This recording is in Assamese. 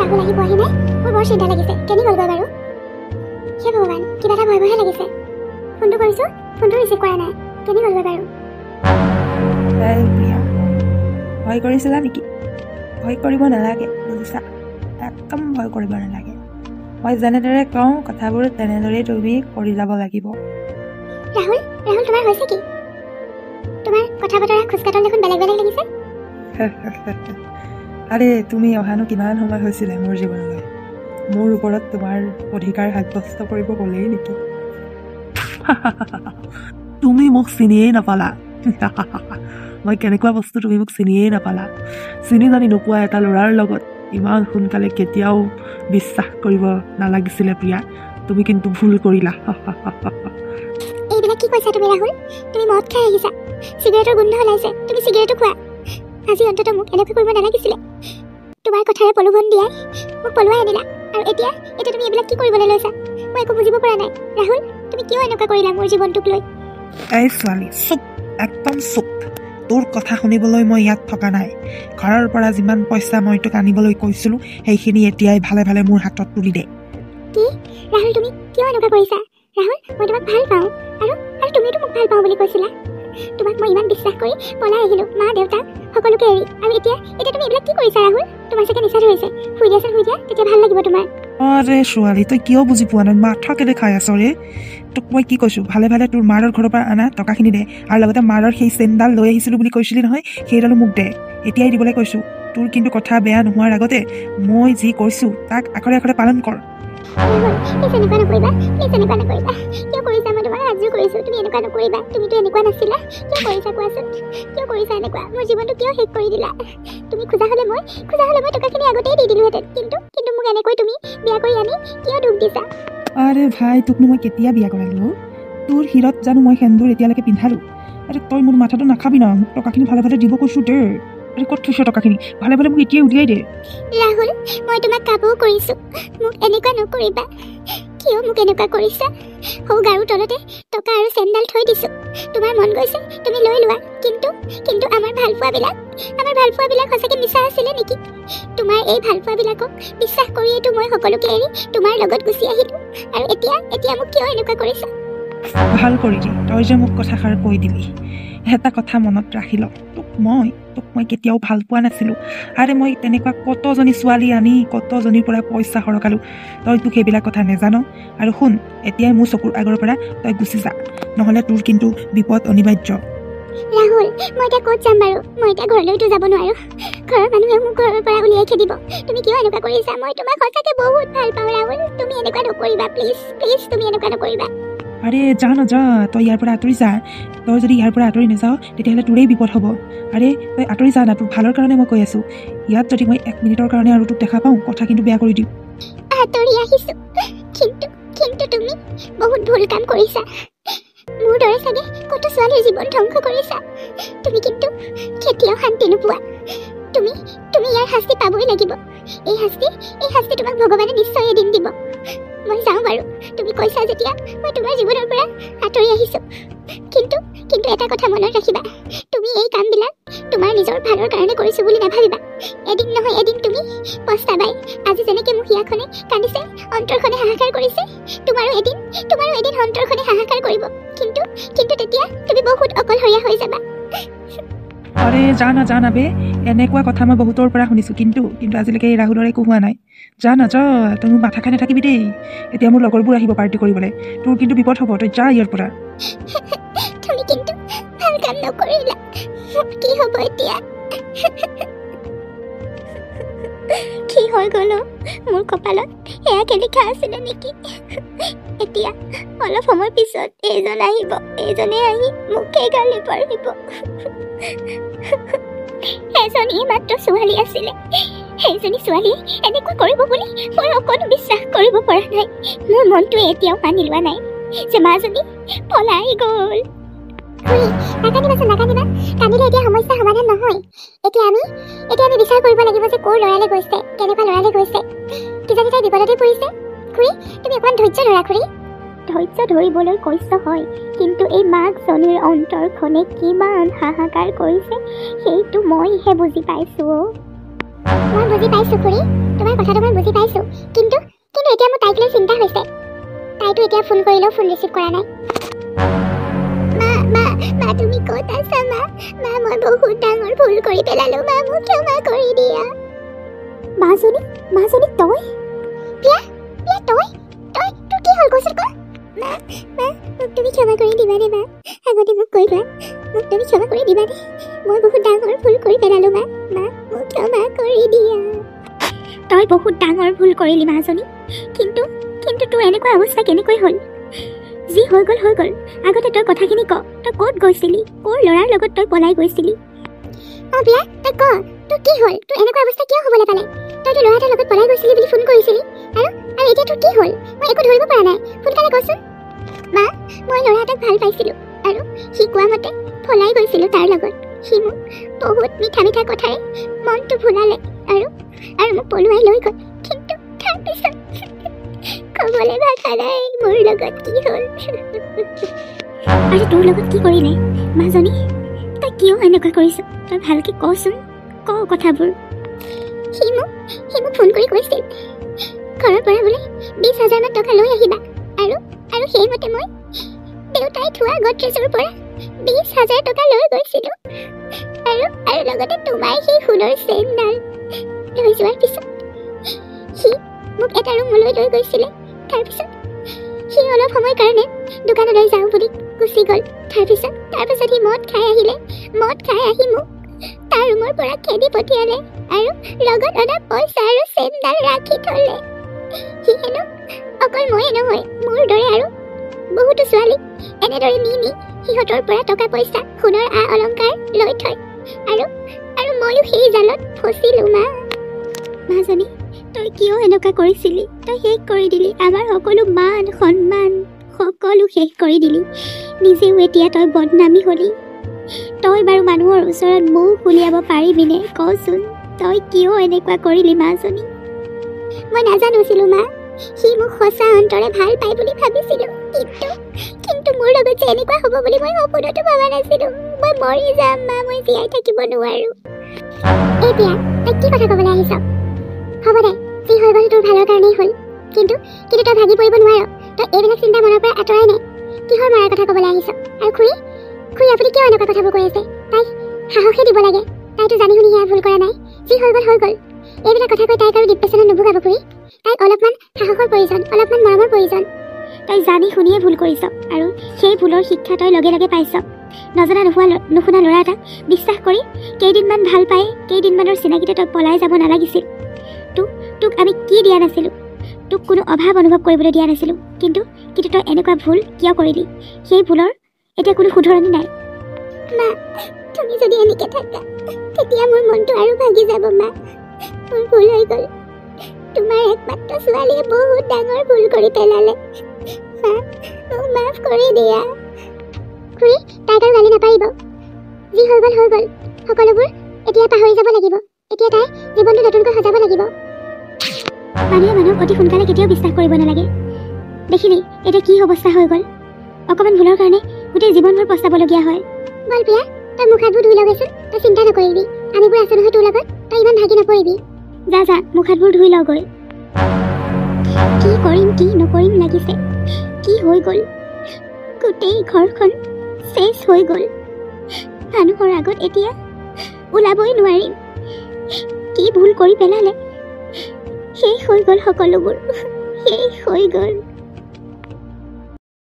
ৰাহুল আহি পোৱাহি নাই মোৰ বৰ চিন্তা লাগিছে কেনি গ'লগৈ বাৰু হে ভগৱান কিবা এটা ভয় ভয়হে লাগিছে ফোনটো কৰিছোঁ ফোনটো ৰিচিভ কৰা নাই কেনি গ'লগৈ বাৰু প্ৰিয়া ভয় কৰিছিলা নেকি ভয় কৰিব নালাগে বুজিছা একদম ভয় কৰিব নালাগে মই যেনেদৰে কওঁ কথাবোৰ তেনেদৰেই তুমি কৰি যাব লাগিব ৰাহুল ৰাহুল তোমাৰ হৈছে কি তোমাৰ কথা বতৰা খোজকাটল দেখোন বেলেগ বেলেগ লাগিছে আৰে তুমি অহানো কিমান সময় হৈছিলে মোৰ জীৱনলৈ মোৰ ওপৰত তোমাৰ অধিকাৰ সাব্যস্ত কৰিব গ'লেই নেকি তুমি মোক চিনিয়েই নাপালা মই কেনেকুৱা বস্তু তুমি মোক চিনিয়েই নাপালা চিনি জানি নোপোৱা এটা ল'ৰাৰ লগত ইমান সোনকালে কেতিয়াও বিশ্বাস কৰিব নালাগিছিলে প্ৰিয়া তুমি কিন্তু ভুল কৰিলা এইবিলাক কি কৈছা তুমি ৰাহুল তুমি মদ খাই আহিছা চিগাৰেটৰ গোন্ধ ওলাইছে তুমি চিগাৰেটো খোৱা আজি অন্তত মোক এনেকুৱা কৰিব নালাগিছিলে তোমাৰ কথাৰে প্ৰলোভন দিয়াই মোক পলুৱাই আনিলা আৰু এতিয়া তুমি এইবিলাক কি কৰিবলৈ লৈছা মই একো বুজিব পৰা নাই ৰাহুল তুমি কিয় এনেকুৱা কৰিলা মোৰ জীৱনটোক লৈ এই ছোৱালী চুপ একদম চুপ তোৰ কথা শুনিবলৈ মই ইয়াত থকা নাই ঘৰৰ পৰা যিমান পইচা মই তোক আনিবলৈ কৈছিলোঁ সেইখিনি এতিয়াই ভালে ভালে মোৰ হাতত তুলি দে কি ৰাহুল তুমি কিয় এনেকুৱা কৰিছা ৰাহুল মই তোমাক ভাল পাওঁ আৰু তুমিতো মোক ভাল পাওঁ বুলি কৈছিলা তোমাক মই ইমান বিশ্বাস কৰি পলাই আহিলোঁ মা দেউতা সকলোকে এৰি আৰু এতিয়া তুমি এইবিলাক কি কৰিছা ৰাহুল তোমাৰ চাগে নিচা ধৰিছে শুই দিয়া তেতিয়া ভাল লাগিব তোমাৰ আৰে ছোৱালী তই কিয় বুজি পোৱা নাই মাথা কেলে খাই আছ ৰে তোক মই কি কৈছোঁ ভালে ভালে তোৰ মাৰৰ ঘৰৰ পৰা আনা টকাখিনি দে আৰু লগতে মাৰৰ সেই চেইনডাল লৈ আহিছিলোঁ বুলি কৈছিলি নহয় সেইডালো মোক দে এতিয়াই দিবলৈ কৈছোঁ তোৰ কিন্তু কথা বেয়া নোহোৱাৰ আগতে মই যি কৈছোঁ তাক আখৰে আখৰে পালন কৰ এনেকুৱা নকৰিবা কিয় কৰিছা মই তোমাক আজিও কৰিছোঁ তুমি এনেকুৱা নকৰিবা তুমিতো এনেকুৱা নাছিলা কিয় কৰিছা কোৱাচোন কিয় কৰিছা এনেকুৱা মোৰ জীৱনটো কিয় শেষ কৰি দিলা তুমি খোজা হ'লে মই টকাখিনি আগতেই দি দিলোঁহেঁতেন কিন্তু মোক এনেকৈ তুমি বিয়া কৰি আনি কিয় দুখ দিছা আৰে ভাই তোকনো মই কেতিয়া বিয়া কৰালোঁ তোৰ শিৰত জানো মই সেন্দুৰ এতিয়ালৈকে পিন্ধালোঁ আৰে তই মোৰ মাথাটো নাখাবি না মোক টকাখিনি ভালে ভালে দিব কৈছোঁ দে আৰে ক'ত থৈছ টকাখিনি ভালে ভালে মোক এতিয়াই উলিয়াই দে ৰাহুল মই তোমাক কাবৌ কৰিছোঁ মোক এনেকুৱা নকৰিবা কিয় মোক এনেকুৱা কৰিছা সৌ গাৰুৰ তলতে টকা আৰু চেণ্ডেল থৈ দিছোঁ তোমাৰ মন গৈছে তুমি লৈ লোৱা কিন্তু আমাৰ ভালপোৱাবিলাক সঁচাকৈ মিছা আছিলে নেকি তোমাৰ এই ভালপোৱাবিলাকক বিশ্বাস কৰিয়েতো মই সকলোকে এৰি তোমাৰ লগত গুচি আহিলোঁ আৰু এতিয়া মোক কিয় এনেকুৱা কৰিছা ভাল কৰিলি তই যে মোক কথাষাৰ কৈ দিলি এটা কথা মনত ৰাখি ল তোক মই কেতিয়াও ভাল পোৱা নাছিলোঁ আৰে মই তেনেকুৱা কতজনী ছোৱালী আনি কতজনীৰ পৰা পইচা সৰকালোঁ তই তোক সেইবিলাক কথা নেজান আৰু শুন এতিয়াই মোৰ চকুৰ আগৰ পৰা তই গুচি যা নহ'লে তোৰ কিন্তু বিপদ অনিবাৰ্য ৰাহুল মই এতিয়া ক'ত যাম বাৰু মই এতিয়া ঘৰলৈতো যাব নোৱাৰোঁ ঘৰৰ মানুহে মোক ঘৰৰ পৰা উলিয়াই খেদিব তুমি কিয় এনেকুৱা কৰিছা মই তোমাক সঁচাকৈ বহুত ভাল পাওঁ ৰাহুল তুমি এনেকুৱা নকৰিবা প্লিজ তুমি এনেকুৱা নকৰিবা আৰে যা নাযা তই ইয়াৰ পৰা আঁতৰি যা তই যদি ইয়াৰ পৰা আঁতৰি নাযাৱ তেতিয়াহ'লে তোৰেই বিপদ হ'ব আৰে তই আঁতৰি যা না তোৰ ভালৰ কাৰণে মই কৈ আছোঁ ইয়াত যদি মই 1 মিনিটৰ কাৰণে আৰু তোক দেখা পাওঁ কথা কিন্তু বেয়া কৰি দিম আঁতৰি আহিছোঁ কিন্তু তুমি বহুত ভুল কাম কৰিছা মোৰ দৰে চাগে কত ছোৱালীৰ জীৱন ধ্বংস কৰিছা তুমি কিন্তু কেতিয়াও শান্তি নোপোৱা তুমি ইয়াৰ শাস্তি পাবই লাগিব এই শাস্তি তোমাক ভগৱানে নিশ্চয় এদিন দিব মই যাওঁ বাৰু তুমি কৈছা যেতিয়া মই তোমাৰ জীৱনৰ পৰা আঁতৰি আহিছোঁ কিন্তু এটা কথা মনত ৰাখিবা তুমি এই কামবিলাক তোমাৰ নিজৰ ভালৰ কাৰণে কৰিছোঁ বুলি নাভাবিবা এদিন নহয় এদিন তুমি পস্তাবাই আজি যেনেকৈ মোৰ হিয়াখনে কান্দিছে অন্তৰখনে হাহাকাৰ কৰিছে তোমাৰো এদিন অন্তৰখনে হাহাকাৰ কৰিব কিন্তু তেতিয়া তুমি বহুত অকলশৰীয়া হৈ যাবা আৰে যা না বে এনেকুৱা কথা মই বহুতৰ পৰা শুনিছোঁ কিন্তু আজিলৈকে এই ৰাহুলৰ একো হোৱা নাই যা না যা তই মোৰ মাথা খাই নাথাকিবি দেই এতিয়া মোৰ লগৰবোৰ আহিব পাৰ্টি কৰিবলৈ তোৰ কিন্তু বিপদ হ'ব তই যা ইয়াৰ পৰা তুমি কিন্তু ভাল কাম নকৰিলা কি হ'ব এতিয়া কি হৈ গ'ল মোৰ কপালত এয়াকে লিখা আছিলে নেকি এতিয়া অলপ সময় পিছত এইজন আহিব এইজনে আহি মোকে গালি পাৰিব এজনী মাত্ৰ ছোৱালী আছিলে সেইজনী ছোৱালীয়ে এনেকুৱা কৰিব বুলি মই অকণো বিশ্বাস কৰিব পৰা নাই মোৰ মনটোৱে এতিয়াও মানি লোৱা নাই যে মাজনী পলাই গ'ল নাকান্দিবা কান্দিলে এতিয়া সমস্যা সমাধান নহয় এতিয়া আমি বিচাৰ কৰিব লাগিব যে ক'ৰ ল'ৰালৈ গৈছে কেনেকুৱা ল'ৰালৈ গৈছে কিজানি তাই বিপদতে পৰিছে খুৰী তুমি অকণমান ধৈৰ্য ধৰা খুৰী ধৈৰ্য ধৰিবলৈ কৈছ হয় কিন্তু এই মাকজনীৰ অন্তৰখনে কিমান হাহাকাৰ কৰিছে সেইটো মইহে বুজি পাইছোঁ মই বুজি পাইছোঁ খুৰী, তোমাৰ কথাটো মই বুজি পাইছোঁ, কিন্তু এতিয়া মোৰ তাইক লৈ চিন্তা হৈছে। তাইতো এতিয়া ফোন কৰিলেও ফোন ৰিচিভ কৰা নাই। মা তুমি ক'ত আছা মা? মই বহুত ডাঙৰ ভুল কৰি পেলালোঁ মা, মোক ক্ষমা কৰি দিয়া। মাজনী তই? প্ৰিয়া তই তোৰ কি হ'ল কৈছিল ক? মা মোক তুমি ক্ষমা কৰি দিবানে মা? আগতে মোক কৈ লোৱা, মোক তুমি ক্ষমা কৰি দিবানে? মই বহুত ডাঙৰ ভুল কৰি পেলালোঁ মা, মোক ক্ষমা কৰি দিয়া। তই বহুত ডাঙৰ ভুল কৰিলি মাজনী, কিন্তু তোৰ এনেকুৱা অৱস্থা কেনেকৈ হ'ল? যি হৈ গ'ল আগতে তই কথাখিনি ক, তই ক'ত গৈছিলি? ক'ৰ ল'ৰাৰ লগত তই পলাই গৈছিলি? প্ৰিয়া তই ক, তোৰ কি হ'ল? তোৰ এনেকুৱা অৱস্থা কিয় হ'বলৈ পালে? তইতো ল'ৰা এটাৰ লগত পলাই গৈছিলি বুলি ফোন কৰিছিলি, আৰু এতিয়া তোৰ কি হ'ল? মই একো ধৰিব পৰা নাই, সোনকালে কচোন। মা মই ল'ৰা এটাক ভাল পাইছিলোঁ, আৰু সি কোৱা মতে পলাই গৈছিলোঁ তাৰ লগত। সি মোক বহুত মিঠা কথাৰে মনটো ভুলালে আৰু মোক পলুৱাই লৈ গ'ল, কিন্তু তাৰপিছত ক'বলৈ ভাষা নাই মোৰ লগত কি হ'ল। আৰু তোৰ লগত কি কৰিলে মাজনী? তই কিয় এনেকুৱা কৰিছ? তই ভালকে কচোন, ক কথাবোৰ। সি মোক ফোন কৰি কৈছিল, ঘৰৰ পৰা বোলে 20,000 মান টকা লৈ আহিবা, আৰু সেইমতে মই দেউতাই থোৱা গডৰেজৰ পৰা 20,000 টকা লৈ গৈছিলোঁ, আৰু লগতে তোমাৰ সেই সোণৰ চেইনডাল লৈ যোৱাৰ পিছত সি মোক এটা ৰুমলৈ লৈ গৈছিলে। তাৰপিছত সি অলপ সময়ৰ কাৰণে দোকানলৈ যাওঁ বুলি গুচি গ'ল। তাৰপিছত সি মদ খাই আহি মোক তাৰ ৰুমৰ পৰা খেদি পঠিয়ালে, আৰু লগত অনা পইচা আৰু চেইনডাল ৰাখি থ'লে। সি হেনো অকল ময়ে নহয়, মোৰ দৰে আৰু বহুতো ছোৱালী এনেদৰে নি সিহঁতৰ পৰা টকা পইচা সোণৰ অলংকাৰ লৈ থয়, আৰু ময়ো সেই জালত ফচিলোঁ মা। মাজনী তই কিয় এনেকুৱা কৰিছিলি? তই শেষ কৰি দিলি আমাৰ সকলো মান সন্মান, সকলো শেষ কৰি দিলি। নিজেও এতিয়া তই বদনামী হলি। তই বাৰু মানুহৰ ওচৰত মুখ উলিয়াব পাৰিবিনে কচোন? তই কিয় এনেকুৱা কৰিলি মাজনী? মই নাজানিছিলোঁ মা, সি মোক সঁচা অন্তৰে ভাল পায় বুলি ভাবিছিলোঁ, কিন্তু মোৰ লগত যে এনেকুৱা হ'ব বুলি মই সপোনতো ভবা নাছিলোঁ। মই মৰি যাম মা, মই জীয়াই থাকিব নোৱাৰোঁ। এই প্ৰিয়া তই কি কথা ক'বলৈ আহিছ? হ'ব দে, যি হৈ গ'ল তোৰ ভালৰ কাৰণেই হ'ল, কিন্তু তই ভাগি পৰিব নোৱাৰ। তই এইবিলাক চিন্তা মনৰ পৰা আঁতৰাই নাই। কিহৰ মৰাৰ কথা ক'বলৈ আহিছ? আৰু খুৰী আপুনি কিয় এনেকুৱা কথাবোৰ কৈ আছে? তাইক সাহসে দিব লাগে, তাইতো জানি শুনি সেয়া ভুল কৰা নাই। যি হৈ গ'ল। এইবিলাক কথা কৈ তাইক আৰু ডিপ্ৰেশ্যনত নুভুগাব খুৰী। তাইক অলপমান সাহসৰ প্ৰয়োজন, অলপমান মৰমৰ প্ৰয়োজন। তই জানি শুনিয়ে ভুল কৰিছ, আৰু সেই ভুলৰ শিক্ষা তই লগে লগে পাইছ। নজনা নুশুনা ল'ৰা এটাক বিশ্বাস কৰি কেইদিনমান ভাল পাই কেইদিনমানৰ চিনাকিতে তই পলাই যাব নালাগিছিল। তোক আমি কি দিয়া নাছিলোঁ? তোক কোনো অভাৱ অনুভৱ কৰিবলৈ দিয়া নাছিলোঁ, কিন্তু তই এনেকুৱা ভুল কিয় কৰিলি? সেই ভুলৰ এতিয়া কোনো শুধৰণি নাই। মা তুমি যদি এনেকৈ থাকা তেতিয়া মোৰ মনটো আৰু ভাগি যাব মা। মোৰ ভুল হৈ গ'ল, তোমাৰ একমাত্ৰ ছোৱালীয়ে বহুত ডাঙৰ ভুল কৰি পেলালে। মা মোক মাফ কৰি দিয়া। খুৰী তাইক আৰু গালি নাপাৰিব। যি হৈ গ'ল সকলোবোৰ এতিয়া পাহৰি যাব লাগিব। এতিয়া তাই জীৱনটো নতুনকৈ সজাব লাগিব। মানুহে মানুহক অতি সোনকালে কেতিয়াও বিশ্বাস কৰিব নালাগে। দেখিলি এতিয়া কি অৱস্থা হৈ গ'ল? অকণমান ভুলৰ কাৰণে গোটেই জীৱনভৰ পস্তাবলগীয়া হয়। বল প্ৰিয়া তই মুখ হাতবোৰ ধুই লগাইছোন, তই চিন্তা নকৰিবি, আমিবোৰ আছো নহয় তোৰ লগত, তই ইমান ভাগি নপৰিবি। যা মুখ হাতবোৰ ধুই ল গৈ। কি কৰিম কি নকৰিম লাগিছে। কি হৈ গ'ল? গোটেই ঘৰখন শেষ হৈ গ'ল। মানুহৰ আগত এতিয়া ওলাবই নোৱাৰিম। কি ভুল কৰি পেলালে? শেষ হৈ গ'ল সকলোবোৰ, শেষ হৈ গ'ল।